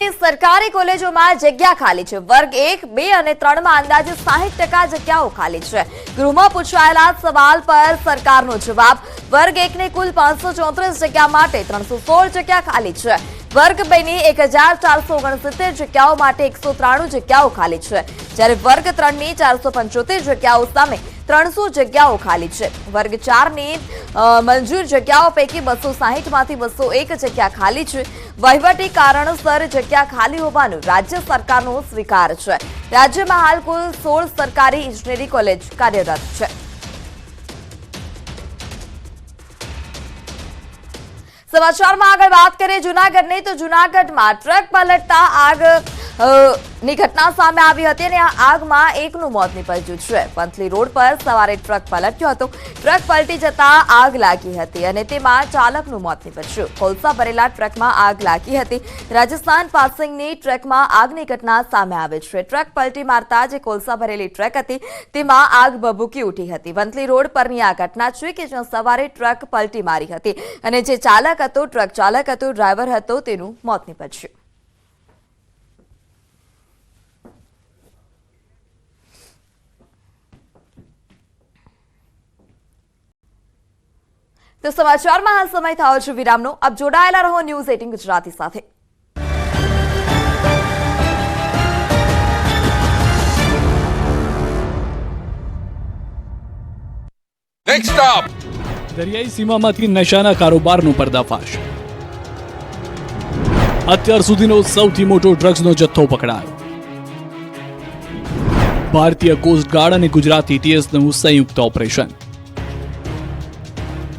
રાજ્યની સરકારી કોલેજોમાં જગ્યા ખાલી છે। વર્ગ 1, 2 અને 3 માં અંદાજે 60% જગ્યાઓ ખાલી છે। ગૃહમાં પૂછાયેલા સવાલ પર સરકારનો જવાબ। વર્ગ 1 ની કુલ 534 જગ્યા માટે 316 જગ્યા ખાલી છે। વર્ગ 2 ની 1469 જગ્યાઓ માટે 193 જગ્યાઓ ખાલી છે, જ્યારે વર્ગ 3 ની 475 જગ્યાઓ સામે 300 જગ્યાઓ ખાલી છે। વર્ગ 4 ની મંજૂર જગ્યાઓ પૈકી 260 માંથી 201 જગ્યા ખાલી છે। વહીવટી કારણોસર જગ્યા ખાલી હોવાનો રાજ્ય સરકારનો સ્વીકાર છે। રાજ્યમાં હાલ કુલ 16 સરકારી ઇજનેરી કોલેજ કાર્યરત છે। સમાચારમાં આગળ વાત કરીએ જૂનાગઢની, તો જૂનાગઢમાં ટ્રક પલટતા આગ ની ઘટના સામે આવી હતી અને આ આગમાં એકનું મોત નીપજ્યું છે। પંથલી રોડ પર સવારે ટ્રક પલટ્યો હતો। ટ્રક પલટી જતા આગ લાગી હતી અને તેમાં ચાલકનું મોત નીપજ્યું। કોલસા ભરેલા ટ્રકમાં આગ લાગી હતી। રાજસ્થાન પાસિંગની ટ્રકમાં આગની ઘટના સામે આવે છે। ટ્રક પલટી મારતા જે કોલસા ભરેલી ટ્રક હતી તેમાં આગ ભભૂકી ઉઠી હતી। વંથલી રોડ પરની આ ઘટના છે કે જ્યાં સવારે ટ્રક પલટી મારી હતી અને જે ચાલક હતો, ટ્રક ચાલક હતો, ડ્રાઈવર હતો, તેનું મોત નીપજ્યું। તો સમાચારમાં હાલ સમય થયો છે વિરામનો। આપ જોડાયેલા રહો ન્યૂઝ 18 ગુજરાતી સાથે। નેક્સ્ટ સ્ટોપ દરિયાઈ સીમામાંથી નશાના કારોબારનો પર્દાફાશ। અત્યાર સુધીનો સૌથી મોટો ડ્રગ્સનો જથ્થો પકડાયો। ભારતીય કોસ્ટગાર્ડ અને ગુજરાત એટીએસનું સંયુક્ત ઓપરેશન।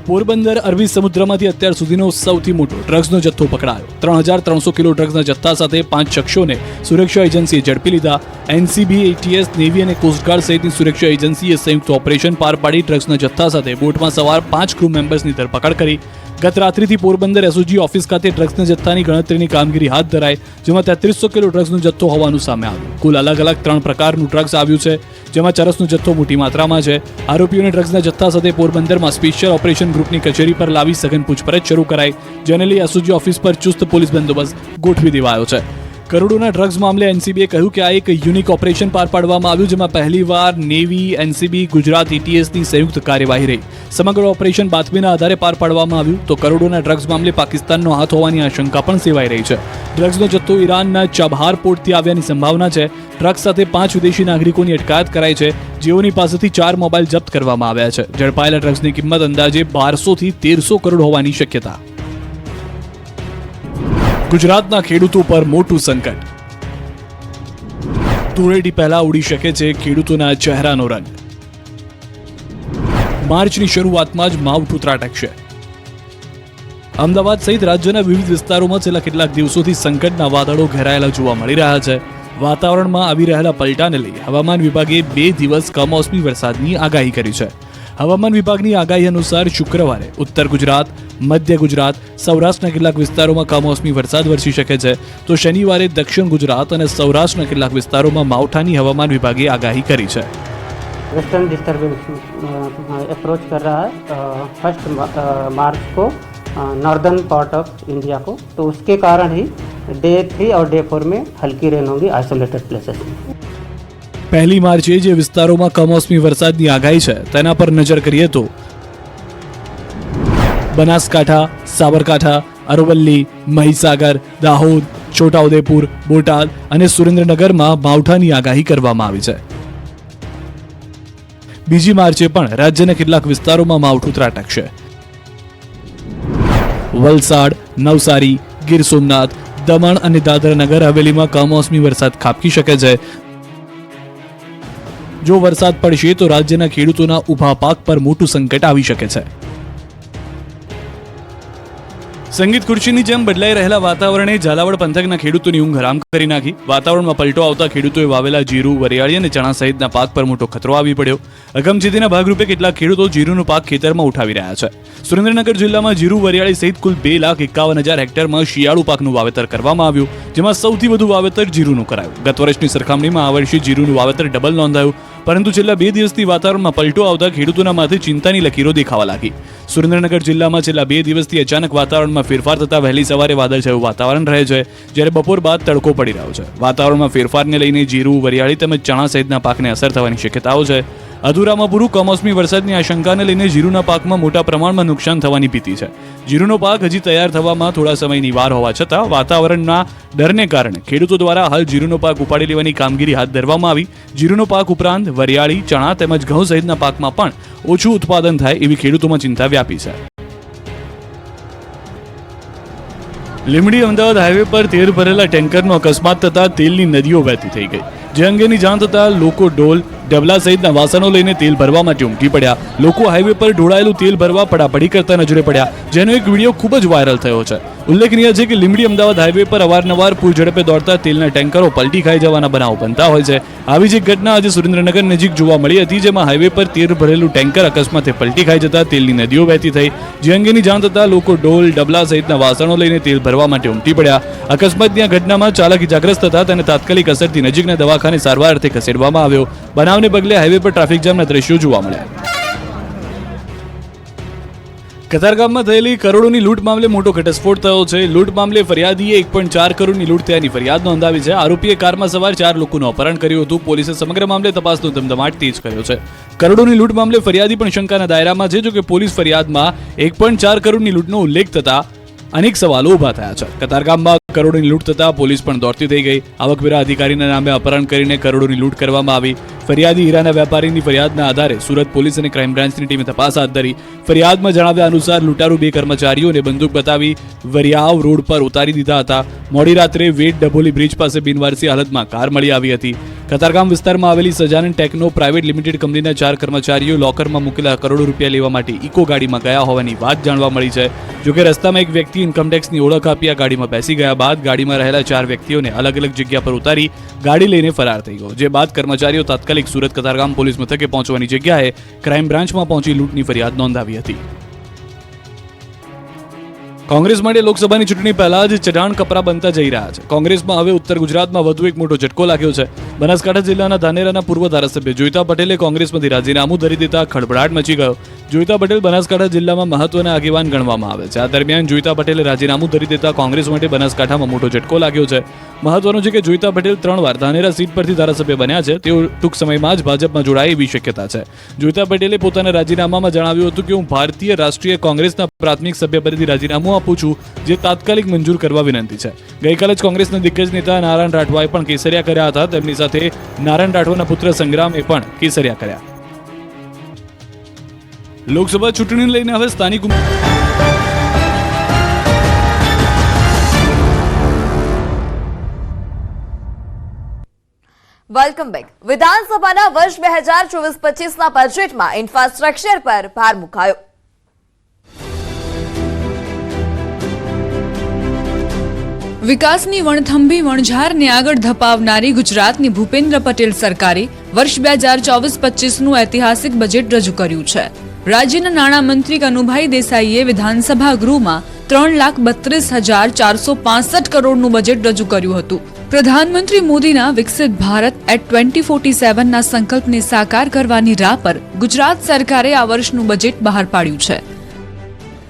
પોરબંદર અરબી સમુદ્રમાંથી અત્યાર સુધીનો સૌથી મોટો ડ્રગ્સનો જથ્થો પકડાયો। 3300 કિલો ડ્રગ્સના જથ્થા સાથે 5 શખ્સોને સુરક્ષા એજન્સીએ ઝડપી લીધા। એનસીબી, એટીએસ, નેવી અને કોસ્ટગાર્ડ સહિતની સુરક્ષા એજન્સીએ સંયુક્ત ઓપરેશન પાર પાડી ડ્રગ્સના જથ્થા સાથે બોટમાં સવાર 5 ક્રૂ મેમ્બર્સની ધરપકડ કરી। ગત રાત્રિથી પોરબંદર એસઓજી ઓફિસ ખાતે ડ્રગ્સના જથ્થાની ગણતરીની કામગીરી હાથ ધરાઈ, જેમાં 3300 કિલો ડ્રગ્સનો જથ્થો હોવાનું સામે આવ્યું। કુલ અલગ અલગ 3 પ્રકારનું ડ્રગ્સ આવ્યું છે, જેમાં ચરસનો જથ્થો મોટી માત્રામાં છે। આરોપીઓને ડ્રગ્સના જથ્થા સાથે પોરબંદરમાં સ્પેશિયલ ઓપરેશન ગ્રુપની કચેરી પર લાવી સઘન પૂછપરછ શરૂ કરાઈ, જેને લઈ એસઓજી ઓફિસ પર ચુસ્ત પોલીસ બંદોબસ્ત ગોઠવી દેવાયો છે। કરોડોના ડ્રગ્સ મામલે એનસીબીએ કહ્યું કે આ એક યુનિક ઓપરેશન પાર પાડવામાં આવ્યું, જેમાં પહેલીવાર નેવી, એનસીબી, ગુજરાત એટીએસની સંયુક્ત કાર્યવાહી રહી। સમગ્ર ઓપરેશન બાતમીના આધારે પાર પાડવામાં આવ્યું તો કરોડોના ડ્રગ્સ મામલે પાકિસ્તાનનો હાથ હોવાની આશંકા પણ સેવાઈ રહી છે। ડ્રગ્સનો જથ્થો ઈરાનના ચાબહાર પોર્ટથી આવ્યાની સંભાવના છે। ડ્રગ્સ સાથે 5 વિદેશી નાગરિકોની અટકાયત કરાઈ છે, જેઓની પાસેથી 4 મોબાઈલ જપ્ત કરવામાં આવ્યા છે। ઝડપાયેલા ડ્રગ્સની કિંમત અંદાજે 1200 થી 1300 કરોડ હોવાની શક્યતા। ગુજરાતના ખેડૂતો પર મોટું સંકટ। ધૂળેટી પહેલા ઉડી શકે છે ખેડૂતોના ચહેરાનો રંગ। માર્ચની શરૂઆતમાં જ માવઠું ત્રાટકશે। અમદાવાદ સહિત રાજ્યના વિવિધ વિસ્તારોમાં છેલ્લા કેટલાક દિવસોથી સંકટના વાદળો ઘેરાયેલા જોવા મળી રહ્યા છે। વાતાવરણમાં આવી રહેલા પલટાને લઈ હવામાન વિભાગે 2 દિવસ કમોસમી વરસાદની આગાહી કરી છે। હવામાન વિભાગની આગાહી અનુસાર શુક્રવારે ઉત્તર ગુજરાત, મધ્ય ગુજરાત, સૌરાષ્ટ્રના કેટલાક વિસ્તારોમાં કમોસમી વરસાદ વરસી શકે છે, તો શનિવારે દક્ષિણ ગુજરાત અને સૌરાષ્ટ્રના કેટલાક વિસ્તારોમાં માવઠાની હવામાન વિભાગે આગાહી કરી છે। वेस्टर्न डिस्टर्बेंस अप्रोच कर रहा है 1 मार्च को नॉर्दर्न पार्ट ऑफ इंडिया को, तो उसके कारण ही डे 3 और डे 4 में हल्की रेन होगी आइसोलेटेड प्लेसेस में। 1 માર્ચે જે વિસ્તારોમાં કમોસમી વરસાદની આગાહી છે તેના પર નજર કરીએ તો બનાસકાંઠા, સાબરકાંઠા, અરવલ્લી, મહીસાગર, દાહોદ, છોટાઉદેપુર, બોટાદ અને સુરેન્દ્રનગરમાં માવઠાની આગાહી કરવામાં આવી છે। 2 માર્ચે પણ રાજ્યના કેટલાક વિસ્તારોમાં માવઠું ત્રાટકશે। વલસાડ, નવસારી, ગીર સોમનાથ, દમણ અને દાદરા નગર હવેલીમાં કમોસમી વરસાદ ખાબકી શકે છે। જો વરસાદ પડશે તો રાજ્યના ખેડૂતોના ઊભા પાક પર મોટું સંકટ આવી શકે છે। સંગીત ખુરશીની જેમ બદલાઈ રહેલા વાતાવરણે ઝાલાવાડ પંથકના ખેડૂતોની ઊંઘ હરામ કરી નાખી। વાતાવરણમાં પલટો આવતા ખેડૂતોએ વાવેલા જીરું, વરિયાળી અને ચણા સહિતના પાક પર મોટો ખતરો આવી પડ્યો। અગમચેતીના ભાગરૂપે કેટલાક ખેડૂતો જીરુનો પાક ખેતરમાં ઉઠાવી રહ્યા છે। સુરેન્દ્રનગર જિલ્લામાં જીરું, વરિયાળી સહિત કુલ 2,51,000 હેક્ટરમાં શિયાળુ પાકનું વાવેતર કરવામાં આવ્યું, જેમાં સૌથી વધુ વાવેતર જીરુનું કરાયું। ગત વર્ષની સરખામણીમાં આ વર્ષે જીરુનું વાવેતર ડબલ નોંધાયું, પરંતુ છેલ્લા 2 દિવસથી વાતાવરણમાં પલટો આવતા ખેડૂતોના માથે ચિંતાની લકીરો દેખાવા લાગી. સુરેન્દ્રનગર જિલ્લામાં છેલ્લા 2 દિવસથી અચાનક વાતાવરણમાં ફેરફાર થતા વહેલી સવારે વાદળછાયું વાતાવરણ રહે છે, જ્યારે બપોર બાદ તડકો પડી રહ્યો છે. વાતાવરણમાં ફેરફારને લઈને જીરું, વરિયાળી તેમજ ચણા સહિતના પાકને અસર થવાની શક્યતાઓ છે. અધૂરામાં પૂરું કમોસમી વરસાદની આશંકાને લઈને જીરુના પાકમાં મોટા પ્રમાણમાં નુકસાન થવાની ભીતિ છે. જીરુનો પાક હજી તૈયાર થવામાં થોડા સમયની વાર હોવા છતાં વાતાવરણના ડરને કારણે ખેડૂતો દ્વારા હાલ જીરુનો પાક ઉપાડી લેવાની કામગીરી હાથ ધરવામાં આવી. જીરુનો પાક ઉપરાંત વરિયાળી, ચણા તેમજ ઘઉં સહિતના પાકમાં પણ ઓછું ઉત્પાદન થાય એવી ખેડૂતોમાં ચિંતા વ્યાપી છે. લીંબડી અમદાવાદ હાઈવે પર તેલ ભરેલા ટેન્કરનો અકસ્માત થતા તેલની નદીઓ વહેતી થઈ ગઈ. જે અંગેની જાણ થતાં લોકો ડોલ, ડબલા સહિતના વાસણો લઈને તેલ ભરવા માટે ઉમટી પડ્યા. લોકો હાઈવે પર ઢોળાયેલું તેલ ભરવા પડાપડી કરતા નજરે પડ્યા, જેનો એક વિડીયો ખૂબ જ વાયરલ થયો છે. ઉલ્લેખનીય છે કે લીંબડી અમદાવાદ હાઈવે પર અવારનવાર પૂર ઝડપે દોડતા તેલના ટેન્કરો પલટી ખાઈ જવાના બનાવો બનતા હોય છે. આવી જ એક ઘટના આજે સુરેન્દ્રનગર નજીક જોવા મળી હતી, જેમાં હાઈવે પર તેલ ભરેલું ટેન્કર અકસ્માતે પલટી ખાઈ જતા તેલની નદીઓ વહેતી થઈ. જે અંગેની જાણ થતાં લોકો ડોલ, ડબલા સહિતના વાસણો લઈને તેલ ભરવા માટે ઉમટી પડ્યા. અકસ્માતની આ ઘટનામાં ચાલક ઇજાગ્રસ્ત થતા તેને તાત્કાલિક અસરથી નજીકના દવાખાને સારવાર અર્થે ખસેડવામાં આવ્યો. બનાવને પગલે હાઈવે પર ટ્રાફિક જામના દ્રશ્યો જોવા મળ્યા. કતારગામમાં થયેલી કરોડોની લૂંટ મામલે મોટો ઘટસ્ફોટ થયો છે. લૂંટ મામલે ફરિયાદીએ 1.4 કરોડની લૂંટ થયાની ફરિયાદ નોંધાવી છે. આરોપીએ કારમાં સવાર 4 લોકોનું અપહરણ કર્યું હતું. પોલીસે સમગ્ર મામલે તપાસનો ધમધમાટ તેજ કર્યો છે. કરોડોની લૂંટ મામલે ફરિયાદી પણ શંકાના દાયરામાં છે. જોકે પોલીસ ફરિયાદમાં 1.4 કરોડની લૂંટનો ઉલ્લેખ થતા અનેક સવાલો ઉભા થયા છે. કતારગામમાં કરોડોની લૂંટ થતા પોલીસ પણ દોડતી થઈ ગઈ. આવકવેરા અધિકારીના નામે અપહરણ કરીને કરોડોની લૂંટ કરવામાં આવી. ફરિયાદી હીરાના વેપારીની ફરિયાદના આધારે સુરત પોલીસ અને ક્રાઇમ બ્રાન્ચની ટીમે તપાસ હાથ ધરી. ફરિયાદમાં જણાવ્યા અનુસાર લૂંટારૂ 2 કર્મચારીઓને બંદૂક બતાવી વરિયાવ રોડ પર ઉતારી દીધા હતા. મોડી રાત્રે વેટ ડભોલી બ્રિજ પાસે બિનવારસી હાલતમાં કાર મળી આવી હતી. કતારગામ વિસ્તારમાં આવેલી સજાનન ટેકનો પ્રાઇવેટ લિમિટેડ કંપનીના 4 કર્મચારીઓ લોકરમાં મૂકેલા કરોડો રૂપિયા લેવા માટે ઇકો ગાડીમાં ગયા હોવાની વાત જાણવા મળી છે. જોકે રસ્તામાં એક વ્યક્તિ ઇન્કમટેક્સની ઓળખ આપી આ ગાડીમાં બેસી ગયા બાદ ગાડીમાં રહેલા 4 વ્યક્તિઓને અલગ અલગ જગ્યા પર ઉતારી ગાડી લઈને ફરાર થઈ ગયો. જે બાદ કર્મચારીઓ તાત્કાલિક સુરત કતારગામ પોલીસ મથકે પહોંચવાની જગ્યાએ ક્રાઇમ બ્રાન્ચમાં પહોંચી લૂંટની ફરિયાદ નોંધાવી હતી. કોંગ્રેસ માટે લોકસભાની ચૂંટણી પહેલા જ ચઢાણ કપરા બનતા જઈ રહ્યા છે. કોંગ્રેસમાં હવે ઉત્તર ગુજરાતમાં વધુ એક મોટો ઝટકો લાગ્યો છે. બનાસકાંઠા જિલ્લાના ધાનેરાના પૂર્વ ધારાસભ્ય જોઈતા પટેલે કોંગ્રેસમાંથી રાજીનામું ધરી દેતા ખળભળાટ મચી ગયો. જોઈતા પટેલ બનાસકાંઠા જિલ્લામાં મહત્વના આગેવાન ગણવામાં આવે છે. આ દરમિયાન જોઈતા પટેલે રાજીનામું ધરી દેતા કોંગ્રેસ માટે બનાસકાંઠામાં મોટો ઝટકો લાગ્યો છે. મહત્વનું છે કે જોઈતા પટેલ 3 વાર ધાનેરા સીટ પરથી ધારાસભ્ય બન્યા છે. તેઓ ટૂંક સમયમાં જ ભાજપમાં જોડાય એવી શક્યતા છે. જોઈતા પટેલે પોતાના રાજીનામામાં જણાવ્યું હતું કે હું ભારતીય રાષ્ટ્રીય કોંગ્રેસના પ્રાથમિક સભ્ય પદેથી રાજીનામું આપું છું, જે તાત્કાલિક મંજૂર કરવા વિનંતી છે. ગઈકાલે જ કોંગ્રેસના દિગ્ગજ નેતા નારાયણ રાઠવાએ પણ કેસરિયા કર્યા હતા. તેમની સાથે નારાયણ રાઠવાના પુત્ર સંગ્રામે પણ કેસરિયા કર્યા. લોકસભા ચૂંટણીને લઈને હવે સ્થાનિક વેલકમ બેક. વિધાનસભાના વર્ષ 2024-25ના બજેટમાં ઇન્ફ્રાસ્ટ્રક્ચર પર ભાર મુકાયો. વિકાસની વણથંભી વણઝારને આગળ ધપાવનારી ગુજરાતની ભૂપેન્દ્ર પટેલ સરકારે વર્ષ 2024-25નું ઐતિહાસિક બજેટ રજૂ કર્યું છે. રાજ્યના નાણામંત્રી કનુભાઈ દેસાઈએ વિધાનસભા ગૃહમાં 3,32,465 કરોડનું બજેટ રજૂ કર્યું હતું. પ્રધાનમંત્રી મોદીના વિકસિત ભારત એટ 2047ના સંકલ્પને સાકાર કરવાની રાહ પર ગુજરાત સરકારે આ વર્ષનું બજેટ બહાર પાડ્યું છે.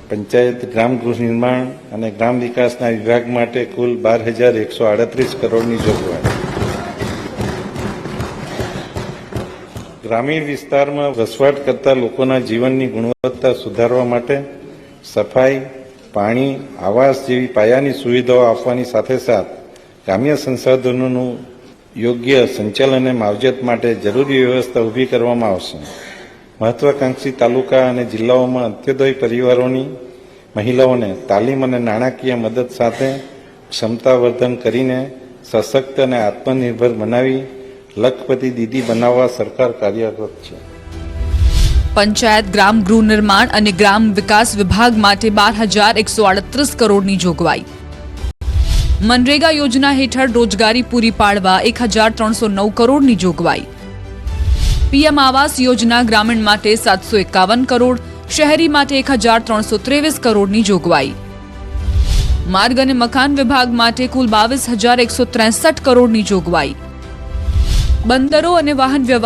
પંચાયત ગ્રામ ગૃહ નિર્માણ અને ગ્રામ વિકાસના વિભાગ માટે કુલ 12,138 કરોડની જોગવાઈ. ગ્રામીણ વિસ્તારમાં વસવાટ કરતા લોકોના જીવનની ગુણવત્તા સુધારવા માટે સફાઈ, પાણી, આવાસ જેવી પાયાની સુવિધાઓ આપવાની સાથે સાથે ગ્રામ્ય સંસાધનોનું યોગ્ય સંચાલન અને માવજત માટે જરૂરી વ્યવસ્થા ઊભી કરવામાં આવશે. મહત્વાકાંક્ષી તાલુકા અને જિલ્લાઓમાં અંત્યોદય પરિવારોની મહિલાઓને તાલીમ અને નાણાકીય મદદ સાથે ક્ષમતાવર્ધન કરીને સશક્ત અને આત્મનિર્ભર બનાવી લખપતિ દીદી બનાવવા સરકાર કાર્યરત છે. પંચાયત ગ્રામ ગૃહ નિર્માણ અને ગ્રામ વિકાસ વિભાગ માટે 12,138 કરોડની જોગવાઈ. મનરેગા યોજના હેઠળ રોજગારી પૂરી પાડવા 1,309 કરોડની જોગવાઈ. પીએમ આવાસ યોજના ગ્રામીણ માટે 751 કરોડ, શહેરી માટે 1,323 કરોડની જોગવાઈ. માર્ગ અને મકાન વિભાગ માટે કુલ 22,163 કરોડની જોગવાઈ. બંદરો અને વાહન વ્યવહાર